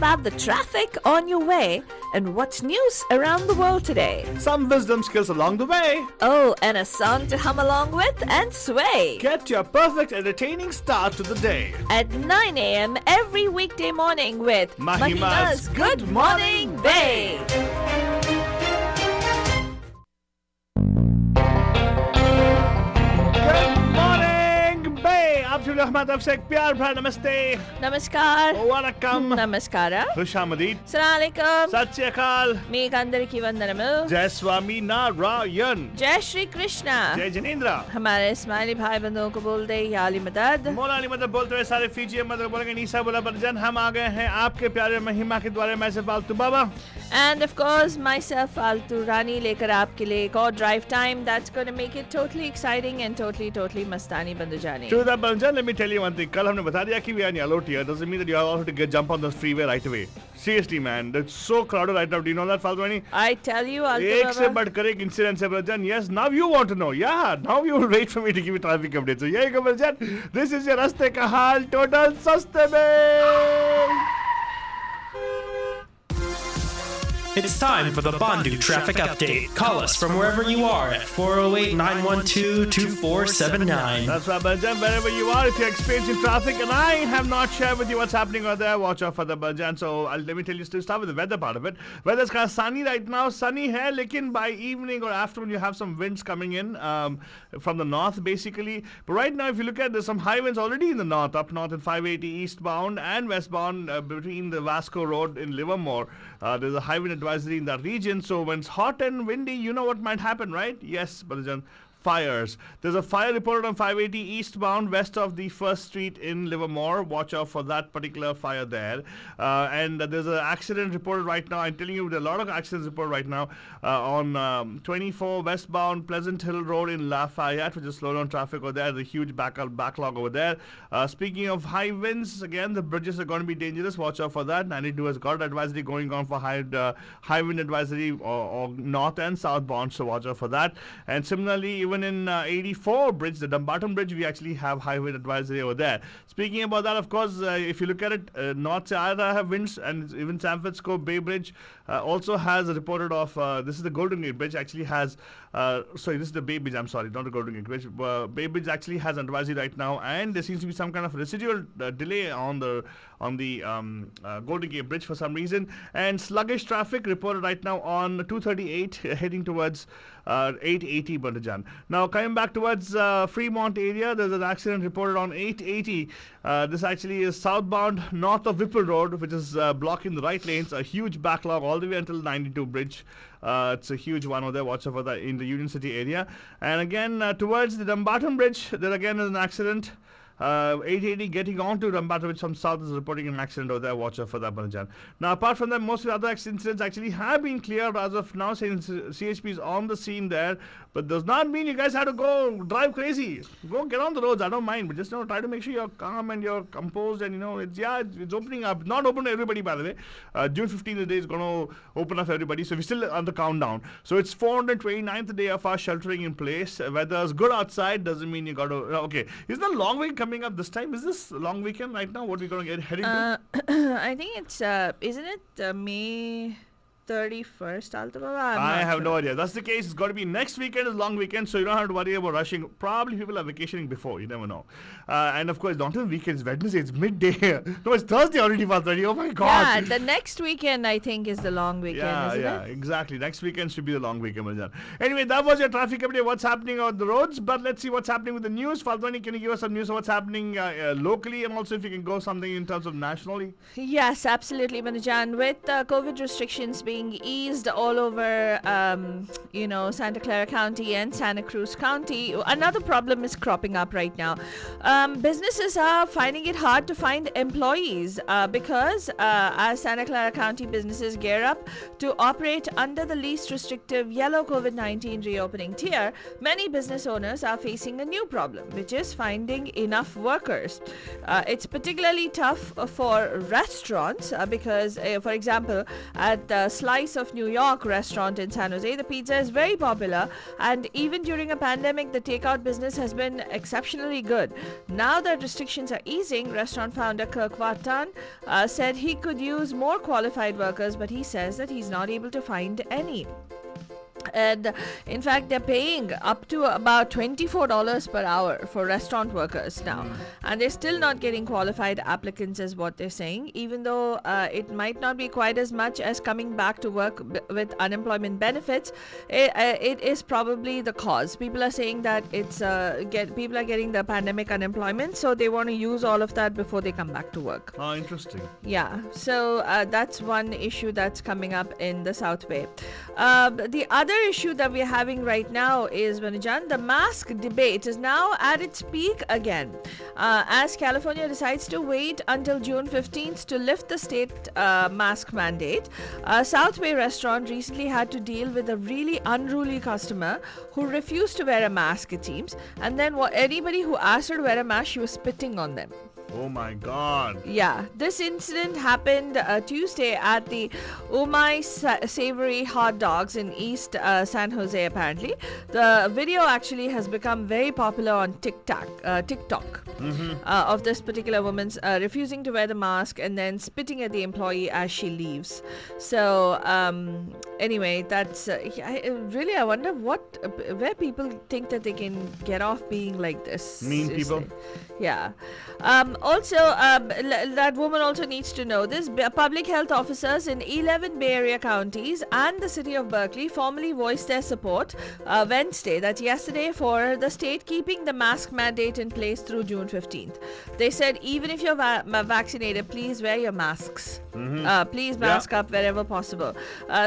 about the traffic on your way and what's news around the world today. Some wisdom skills along the way. Oh, and a song to hum along with and sway. Get your perfect entertaining start to the day. At 9 a.m. every weekday morning with Mahima's Good Morning Bay. प्यार भरा नमस्ते Namaskar. वणक्कम Namaskara. खुशामदीद Assalamualaikum. सत श्री अकाल మీ అందరికీ వందనములు. जय स्वामी नारायण जय श्री कृष्णा. जय जिनेंद्र हमारे स्माइली भाई बंधुओं को बोल दे या अली मदद. मौला अली मदद बोलते हुए सारे फीजी मदद बोलेंगे नीसा बोला बरजन हम आ गए हैं आपके प्यारे महिमा के द्वारे मैं से फालतू बाबा And of course, myself, Altu Rani, लेकर आपके लिए एक और drive time that's going to make it totally exciting and totally mastani बन जाने. To that Banjan, let me tell you one thing. कल हमने बता दिया कि we are in yellow tier. Doesn't mean that you have to jump on the freeway right away. Seriously, man, it's so crowded right now. Do you know that, Faltwani? I tell you, Altu एक Baba. से बढ़कर एक incident है Banjan. Yes, now you want to know. Yeah, now you will wait for me to give you traffic updates. So यही को Banjan. This is your रास्ते का हाल total सस्ते में. It's time for the Bandu Traffic Update. Call us from wherever you are at 408-912-2479. That's right, Banjan. Wherever you are, if you're experiencing traffic and I have not shared with you what's happening out there, watch out for the Banjan. So let me tell you, start with the weather part of it. Weather's kind of sunny right now. Sunny hai, lekin by evening or afternoon, you have some winds coming in from the north, basically. But right now, if you look at, there's some high winds already in the north, up north in 580 eastbound and westbound between the Vasco Road in Livermore. There's a high wind advisory in that region. So when it's hot and windy, you know what might happen, right? Yes, Balajan. Fires. There's a fire reported on 580 eastbound west of the 1st Street in Livermore. Watch out for that particular fire there. And there's an accident reported right now. I'm telling you, there are a lot of accidents reported right now on 24 westbound Pleasant Hill Road in Lafayette, which is slow down traffic over there. There's a huge backlog over there. Speaking of high winds, again, the bridges are going to be dangerous. Watch out for that. 92 has got advisory going on for high wind advisory or north and southbound, so watch out for that. And similarly, even in 84 bridge, the Dumbarton Bridge, we actually have high wind advisory over there. Speaking about that, of course, if you look at it, North side have winds, and even San Francisco Bay Bridge also has a reported of, this is the Golden Gate Bridge, actually has, sorry, this is the Bay Bridge, I'm sorry, not the Golden Gate Bridge. Bay Bridge actually has an advisory right now, and there seems to be some kind of residual delay on the Golden Gate Bridge for some reason, and sluggish traffic reported right now on 238 heading towards 880 Bandajan. Now coming back towards Fremont area, there's an accident reported on 880. This actually is southbound north of Whipple Road, which is blocking the right lanes. A huge backlog all the way until 92 Bridge. It's a huge one over there. Watch out for that in the Union City area. And again, towards the Dumbarton Bridge, there again is an accident. 880 getting on to Dumbarton, which from south is reporting an accident over there. Watch out for that, Banjan. Now, apart from that, most of the other incidents actually have been cleared as of now, since CHP is on the scene there. But does not mean you guys have to go drive crazy. Go get on the roads. I don't mind, but just try to make sure you're calm and you're composed. And it's opening up. Not open to everybody, by the way. June 15th the day is going to open up for everybody. So we're still on the countdown. So it's 429th day of our sheltering in place. Weather's good outside doesn't mean you got to. Okay, is the long week coming up this time? Is this long weekend right now? What are we going to get heading to? I think it's isn't it May 31st, Alta Baba? I have no idea. That's the case. It's got to be next weekend is long weekend, so you don't have to worry about rushing. Probably people are vacationing before. You never know. And of course, not even weekend. It's Wednesday. It's midday. No, it's Thursday already, Father. Oh my God. Yeah, the next weekend I think is the long weekend, isn't it? Exactly. Next weekend should be the long weekend, Marjan. Anyway, that was your traffic update. What's happening on the roads? But let's see what's happening with the news. Faltwani, can you give us some news of what's happening locally, and also if you can go something in terms of nationally? Yes, absolutely, Manajan. With COVID restrictions being eased all over, Santa Clara County and Santa Cruz County, another problem is cropping up right now. Businesses are finding it hard to find employees because as Santa Clara County businesses gear up to operate under the least restrictive yellow COVID-19 reopening tier, many business owners are facing a new problem, which is finding enough workers. It's particularly tough for restaurants because, for example, at Slice of New York restaurant in San Jose, the pizza is very popular, and even during a pandemic, the takeout business has been exceptionally good. Now that restrictions are easing, restaurant founder Kirk Vartan said he could use more qualified workers, but he says that he's not able to find any. And in fact, they're paying up to about $24 per hour for restaurant workers now, and they're still not getting qualified applicants, is what they're saying, even though it might not be quite as much as coming back to work with unemployment benefits. It is probably the cause. People are saying that it's people are getting the pandemic unemployment, so they want to use all of that before they come back to work. Oh, interesting. Yeah, so that's one issue that's coming up in the South Bay. The other issue that we're having right now is, Vanajan, the mask debate is now at its peak again, as California decides to wait until June 15th to lift the state mask mandate. A South Bay restaurant recently had to deal with a really unruly customer who refused to wear a mask, it seems, and then anybody who asked her to wear a mask, she was spitting on them. Oh my God. Yeah, this incident happened Tuesday at the Umai Savory Hot Dogs in East San Jose, apparently. The video actually has become very popular on TikTok, of this particular woman's refusing to wear the mask and then spitting at the employee as she leaves. So, anyway, that's I wonder where people think that they can get off being like this. Mean people. Yeah. Also, that woman also needs to know this. Public health officers in 11 Bay Area counties and the city of Berkeley formally voiced their support Wednesday, that's yesterday, for the state keeping the mask mandate in place through June 15th. They said even if you're vaccinated, please wear your masks. Please mask up wherever possible.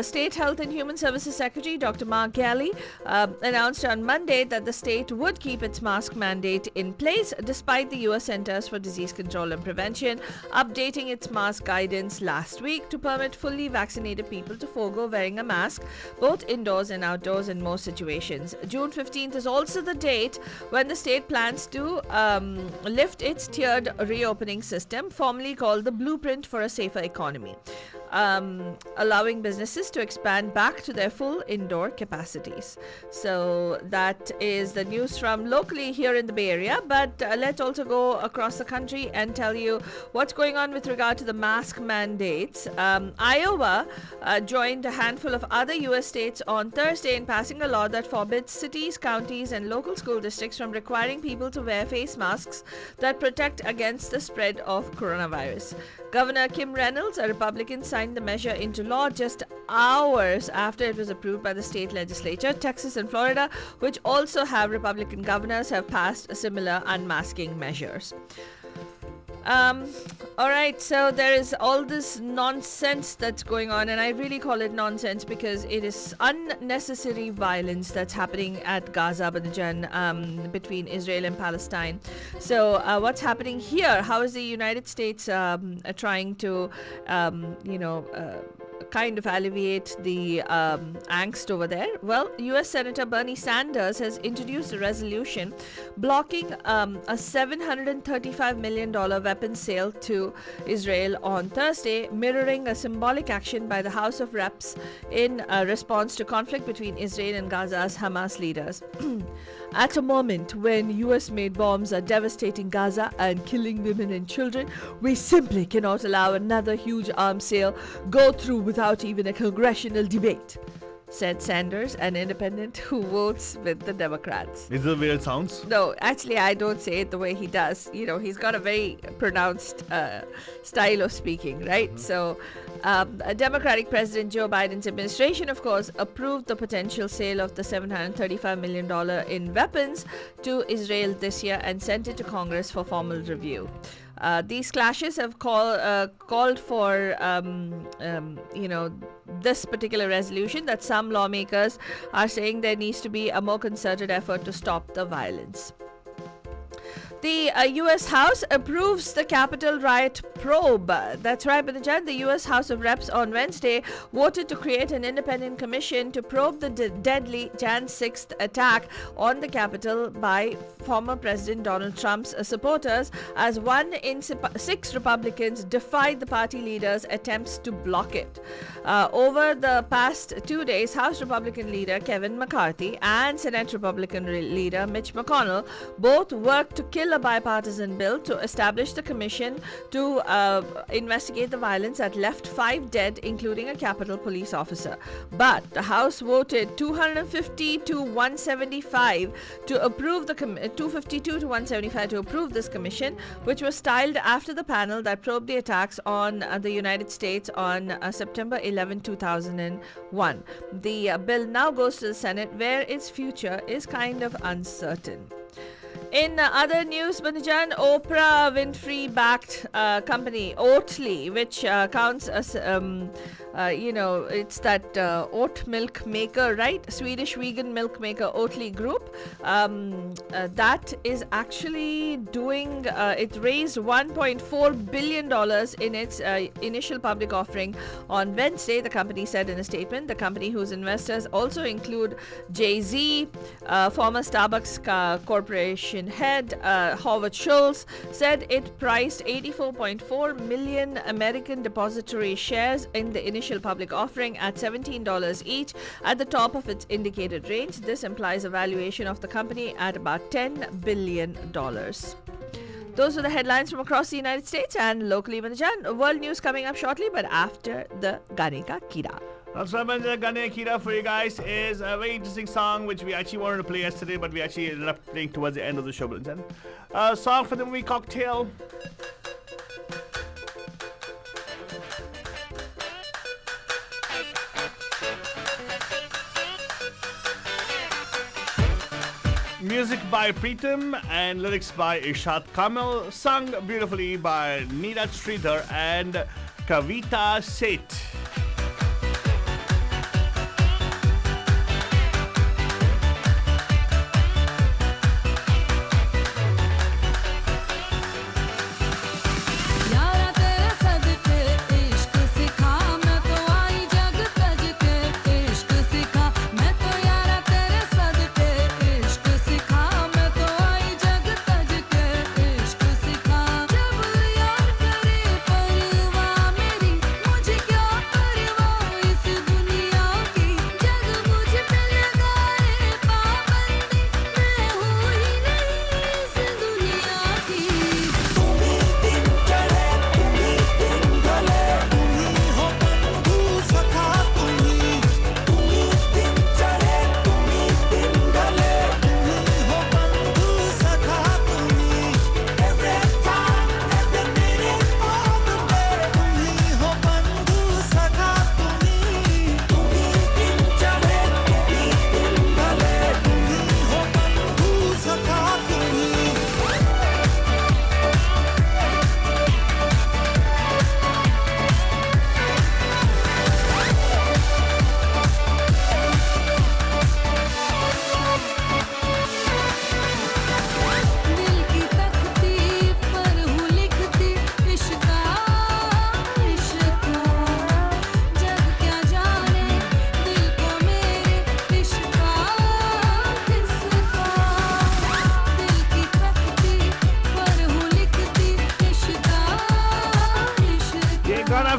State Health and Human Services Secretary Dr. Mark Galley announced on Monday that the state would keep its mask mandate in place despite the U.S. Centers for Disease Control and Prevention updating its mask guidance last week to permit fully vaccinated people to forego wearing a mask both indoors and outdoors in most situations. June 15th is also the date when the state plans to lift its tiered reopening system, formerly called the Blueprint for a Safer Economy, allowing businesses to expand back to their full indoor capacities. So that is the news from locally here in the Bay Area, but let's also go across the country and tell you what's going on with regard to the mask mandates. Iowa joined a handful of other U.S. states on Thursday in passing a law that forbids cities, counties, and local school districts from requiring people to wear face masks that protect against the spread of coronavirus. Governor Kim Reynolds, a Republican, signed the measure into law just hours after it was approved by the state legislature. Texas and Florida, which also have Republican governors, have passed similar unmasking measures. All right, so there is all this nonsense that's going on, and I really call it nonsense because it is unnecessary violence that's happening at Gaza, between Israel and Palestine. So what's happening here? How is the United States trying to, kind of alleviate the angst over there? Well, U.S. Senator Bernie Sanders has introduced a resolution blocking a $735 million weapons sale to Israel on Thursday, mirroring a symbolic action by the House of Reps in response to conflict between Israel and Gaza's Hamas leaders. At a moment when US-made bombs are devastating Gaza and killing women and children, we simply cannot allow another huge arms sale go through without even a congressional debate, said Sanders, an independent who votes with the Democrats. Is it the way it sounds? No, actually, I don't say it the way he does. You know, he's got a very pronounced style of speaking, right? Mm-hmm. So, Democratic President Joe Biden's administration, of course, approved the potential sale of the $735 million in weapons to Israel this year and sent it to Congress for formal review. These clashes have called for, this particular resolution that some lawmakers are saying there needs to be a more concerted effort to stop the violence. The U.S. House approves the Capitol riot probe. That's right, Banajan. The U.S. House of Reps on Wednesday voted to create an independent commission to probe the deadly Jan 6th attack on the Capitol by former President Donald Trump's supporters, as 1 in 6 Republicans defied the party leader's attempts to block it. Over the past 2 days, House Republican leader Kevin McCarthy and Senate Republican leader Mitch McConnell both worked to kill a bipartisan bill to establish the commission to investigate the violence that left 5 dead, including a Capitol police officer. But the House voted 250 to 175 to approve 252 to 175 to approve this commission, which was styled after the panel that probed the attacks on the United States on September 11, 2001. The bill now goes to the Senate, where its future is kind of uncertain. In other news, Banajan, Oprah Winfrey backed company Oatly, which counts as, it's that oat milk maker, right? Swedish vegan milk maker Oatly Group. That is actually doing, it raised $1.4 billion in its initial public offering on Wednesday, the company said in a statement. The company, whose investors also include Jay-Z, former Starbucks Corporation head Howard Schultz, said it priced 84.4 million American depository shares in the initial public offering at $17 each, at the top of its indicated range. This implies a valuation of the company at about $10 billion. Those were the headlines from across the United States and locally. Banajan, world news coming up shortly, but after the Gane Ka Kida. That's right, Gane Kira for you guys is a very interesting song which we actually wanted to play yesterday, but we actually ended up playing towards the end of the show. Song for the movie Cocktail. Music by Preetam and lyrics by Ishad Kamal, sung beautifully by Neeraj Sridhar and Kavita Seth.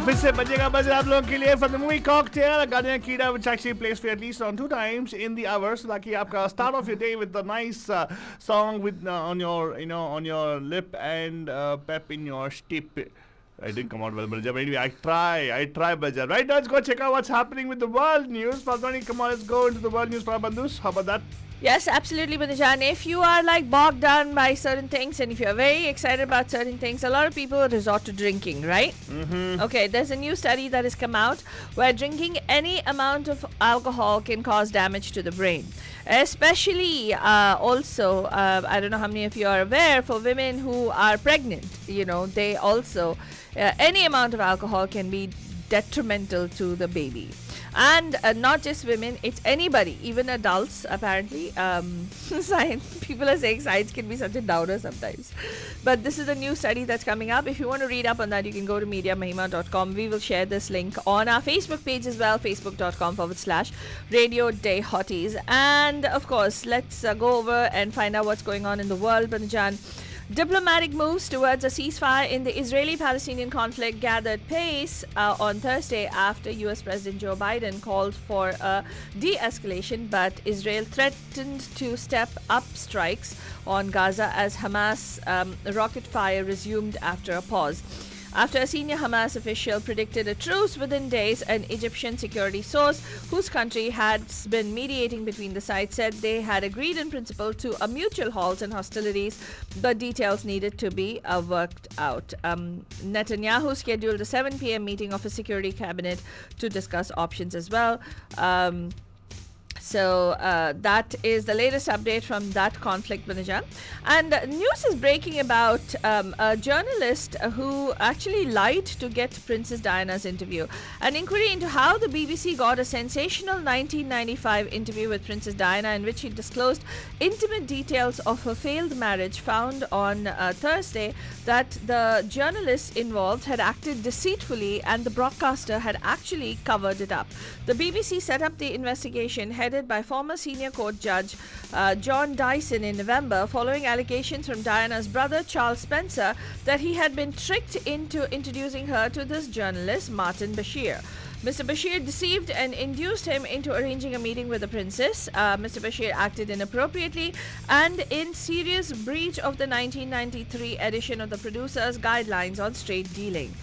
फिर से बजेगा बजे आप लोगों के लिए for the movie Cocktail, Gane Kida, which actually plays for at least on 2 times in the hour, so that you start off your day with a nice song with on your lip and pep in your step. I didn't come out well, but anyway, I try, Bajar. Right, let's go check out what's happening with the world news. Fazwani, come on, let's go into the world news, Prabandhus. How about that? Yes, absolutely, Banajan. If you are like bogged down by certain things and if you're very excited about certain things, a lot of people resort to drinking, right? Mm-hmm. Okay, there's a new study that has come out where drinking any amount of alcohol can cause damage to the brain. Especially also, I don't know how many of you are aware, for women who are pregnant, they also, any amount of alcohol can be detrimental to the baby. And not just women, it's anybody, even adults, apparently. Science, people are saying science can be such a downer sometimes. But this is a new study that's coming up. If you want to read up on that, you can go to mediamahima.com. We will share this link on our Facebook page as well, facebook.com/Radio Day Hotties. And of course, let's go over and find out what's going on in the world. Banjan, diplomatic moves towards a ceasefire in the Israeli-Palestinian conflict gathered pace on Thursday after US President Joe Biden called for a de-escalation, but Israel threatened to step up strikes on Gaza as Hamas rocket fire resumed after a pause. After a senior Hamas official predicted a truce within days, an Egyptian security source whose country has been mediating between the sides said they had agreed in principle to a mutual halt in hostilities, but details needed to be worked out. Netanyahu scheduled a 7 p.m. meeting of his security cabinet to discuss options as well. So that is the latest update from that conflict, Banajan. And news is breaking about a journalist who actually lied to get Princess Diana's interview. An inquiry into how the BBC got a sensational 1995 interview with Princess Diana in which she disclosed intimate details of her failed marriage found on Thursday that the journalist involved had acted deceitfully and the broadcaster had actually covered it up. The BBC set up the investigation headed by former senior court judge John Dyson in November following allegations from Diana's brother Charles Spencer that he had been tricked into introducing her to this journalist Martin Bashir. Mr. Bashir deceived and induced him into arranging a meeting with the princess. Mr. Bashir acted inappropriately and in serious breach of the 1993 edition of the Producers Guidelines on Straight Dealing.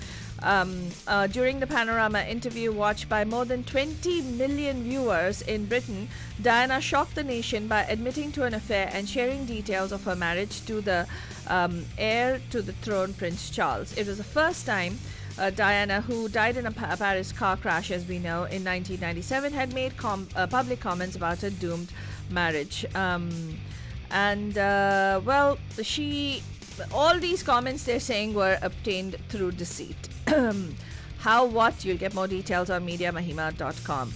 During the Panorama interview watched by more than 20 million viewers in Britain, Diana shocked the nation by admitting to an affair and sharing details of her marriage to the heir to the throne, Prince Charles. It was the first time Diana, who died in a Paris car crash, as we know, in 1997, had made public comments about her doomed marriage. All these comments they're saying were obtained through deceit. How, what? You'll get more details on mediamahima.com.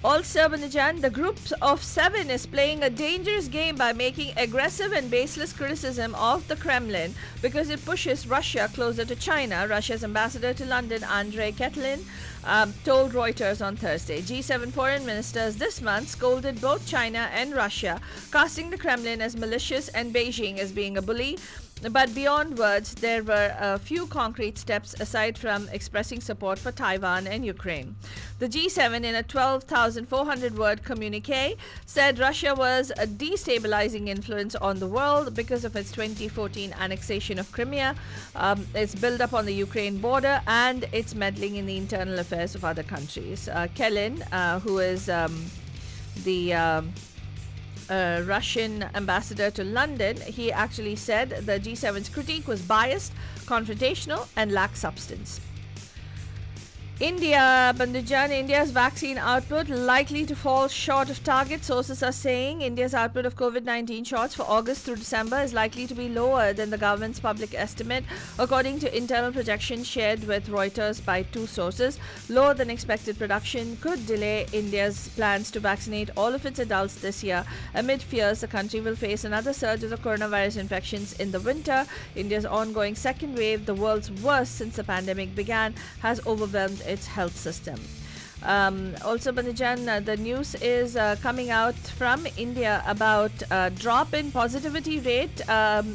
Also, Banajan, the group of 7 is playing a dangerous game by making aggressive and baseless criticism of the Kremlin because it pushes Russia closer to China. Russia's ambassador to London, Andrei Ketlin, told Reuters on Thursday. G7 foreign ministers this month scolded both China and Russia, casting the Kremlin as malicious and Beijing as being a bully. But beyond words, there were a few concrete steps aside from expressing support for Taiwan and Ukraine. The G7, in a 12,400-word communique, said Russia was a destabilizing influence on the world because of its 2014 annexation of Crimea, its build-up on the Ukraine border, and its meddling in the internal affairs of other countries. Kellin, who is the Russian ambassador to London, he actually said the G7's critique was biased, confrontational, and lacked substance. India's vaccine output likely to fall short of target. Sources are saying India's output of COVID-19 shots for August through December is likely to be lower than the government's public estimate, according to internal projections shared with Reuters by 2 sources. Lower than expected production could delay India's plans to vaccinate all of its adults this year, amid fears the country will face another surge of the coronavirus infections in the winter. India's ongoing second wave, the world's worst since the pandemic began, has overwhelmed its health system. Also, Banajan, the news is coming out from India about a drop in positivity rate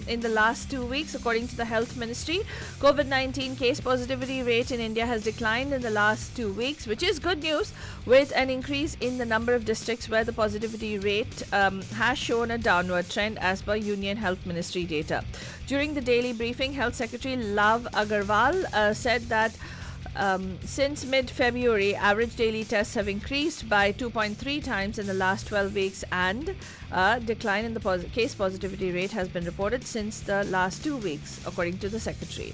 in the last 2 weeks, according to the Health Ministry. COVID-19 case positivity rate in India has declined in the last 2 weeks, which is good news, with an increase in the number of districts where the positivity rate has shown a downward trend as per Union Health Ministry data. During the daily briefing, Health Secretary Lav Agarwal said that since mid-February, average daily tests have increased by 2.3 times in the last 12 weeks, and a decline in the case positivity rate has been reported since the last 2 weeks, according to the secretary.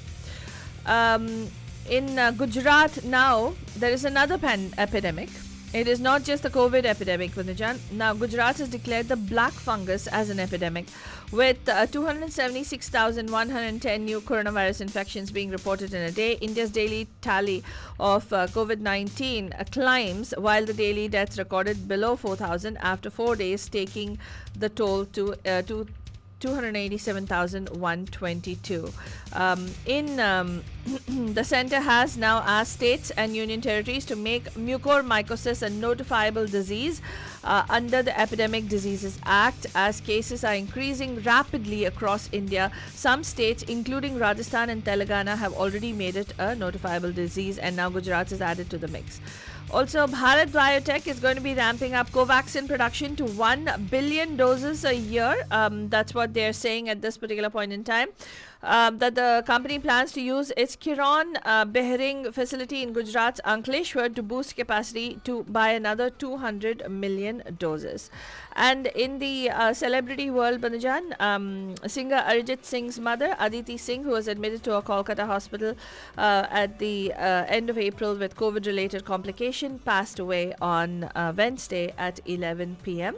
In Gujarat now, there is another epidemic. It is not just the COVID epidemic, Punjajan. Now, Gujarat has declared the black fungus as an epidemic, with 276,110 new coronavirus infections being reported in a day. India's daily tally of COVID-19 climbs, while the daily deaths recorded below 4,000 after 4 days, taking the toll to 287,122. The centre has now asked states and union territories to make mucormycosis a notifiable disease under the Epidemic Diseases Act, as cases are increasing rapidly across India. Some states, including Rajasthan and Telangana, have already made it a notifiable disease, and now Gujarat is added to the mix. Also, Bharat Biotech is going to be ramping up Covaxin production to 1 billion doses a year. That's what they're saying at this particular point in time. That the company plans to use its Kiran Behring facility in Gujarat's Ankleshwar to boost capacity to buy another 200 million doses. And in the celebrity world, Banajan, singer Arijit Singh's mother, Aditi Singh, who was admitted to a Kolkata hospital at the end of April with COVID-related complication, passed away on Wednesday at 11 p.m.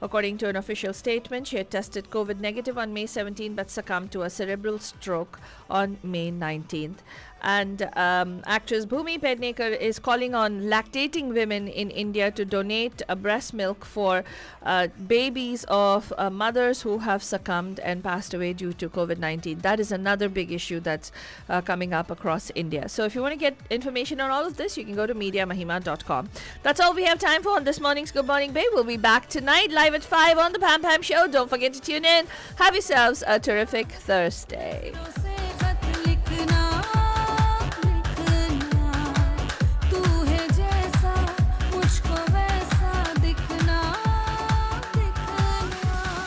According to an official statement, she had tested COVID negative on May 17 but succumbed to a cerebral stroke on May 19th. And actress Bhumi Pednekar is calling on lactating women in India to donate breast milk for babies of mothers who have succumbed and passed away due to COVID-19. That is another big issue that's coming up across India. So if you want to get information on all of this, you can go to mediamahima.com. That's all we have time for on this morning's Good Morning Babe. We'll be back tonight live at 5 on the Pam Pam Show. Don't forget to tune in. Have yourselves a terrific Thursday.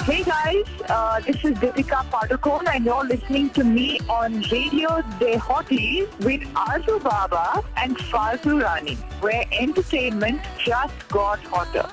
Hey guys, this is Deepika Padukone and you're listening to me on Radio Dehoti with Arzu Baba and Faltu Rani, where entertainment just got hotter.